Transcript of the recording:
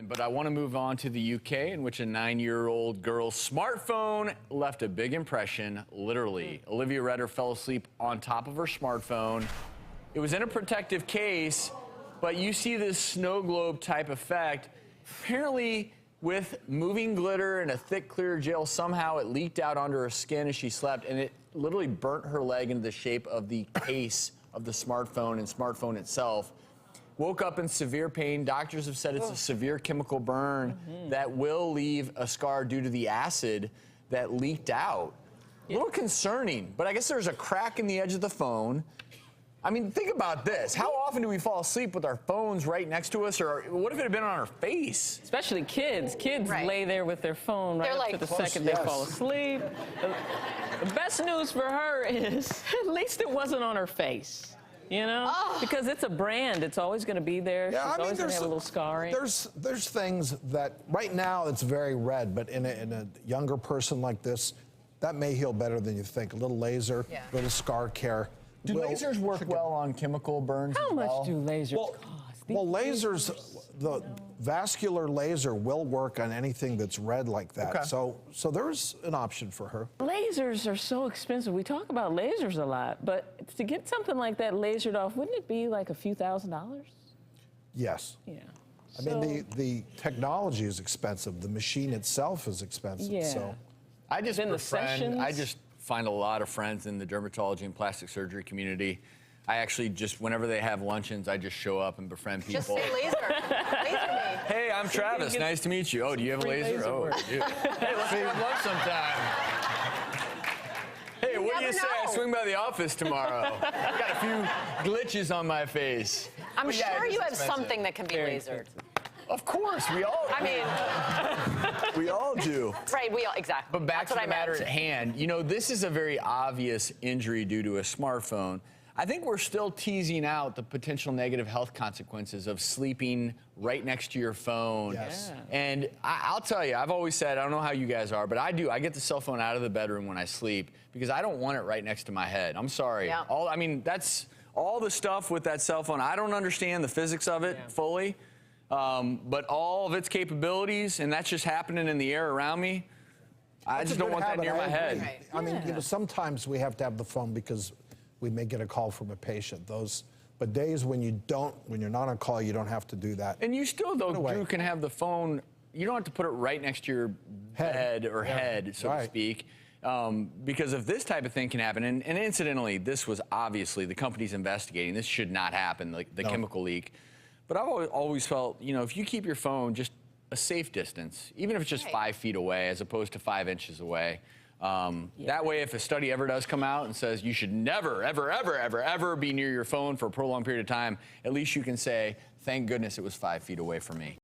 But I want to move on to the UK, in which a 9-year-old girl's smartphone left a big impression, literally. Olivia Redder fell asleep on top of her smartphone. It was in a protective case, but you see this snow globe type effect. Apparently, with moving glitter and a thick, clear gel, somehow it leaked out onto her skin as she slept, and it literally burnt her leg into the shape of the case of the smartphone and smartphone itself. Woke up in severe pain. Doctors have said it's a severe chemical burn that will leave a scar due to the acid that leaked out. A little concerning, but I guess there's a crack in the edge of the phone. I mean, think about this. How often do we fall asleep with our phones right next to us? Or what if it had been on our face? Especially kids. Kids lay there with their phone right up to the second they fall asleep. The best news for her is at least it wasn't on her face. You know, because it's a brand. It's always going to be there. Yeah, She's always going to have a little scarring. There's things that right now it's very red, but in a younger person like this, that may heal better than you think. A little laser, a little scar care. Do lasers work well on chemical burns How as well? much do lasers cost? Well, lasers, the vascular laser will work on anything that's red like that. Okay. So there's an option for her. Lasers are so expensive. We talk about lasers a lot, but to get something like that lasered off, wouldn't it be like a few $1,000s? Yes. Yeah. I mean, the technology is expensive. The machine itself is expensive. Yeah. So I just Then the sessions. I just find a lot of friends in the dermatology and plastic surgery community. I actually just, whenever they have luncheons, I just show up and befriend people. Just say laser. Laser me. Hey, I'm Travis. Nice to meet you. Oh, do you have a laser? Oh, dude. Hey, let's have lunch sometime. Hey, what do you say? I swing by the office tomorrow. I've got a few glitches on my face. I'm But yeah, sure it is you have expensive. something that can be lasered. Of course, we all. I mean, we all do. right? We all exactly. But back That's to what the I matter meant. at hand, you know, this is a very obvious injury due to a smartphone. I think we're still teasing out the potential negative health consequences of sleeping right next to your phone. Yes. Yeah. And I'll tell you, I've always said, I don't know how you guys are, but I do. I get the cell phone out of the bedroom when I sleep because I don't want it right next to my head. I'm sorry. Yeah. I mean, that's all the stuff with that cell phone. I don't understand the physics of it fully, but all of its capabilities, and that's just happening in the air around me. I just don't want that near my head. Right. I mean, you know, sometimes we have to have the phone because we may get a call from a patient. But days when when you're not on call, you don't have to do that. And you still, though, Drew, can have the phone. You don't have to put it right next to your head or head, so to speak, because if this type of thing can happen, and incidentally, this was obviously the company's investigating. This should not happen, the chemical leak. But I've always felt, you know, if you keep your phone just a safe distance, even if it's just 5 feet away as opposed to 5 inches away. That way, if a study ever does come out and says you should never, ever, ever, ever, ever be near your phone for a prolonged period of time, at least you can say, thank goodness it was 5 feet away from me.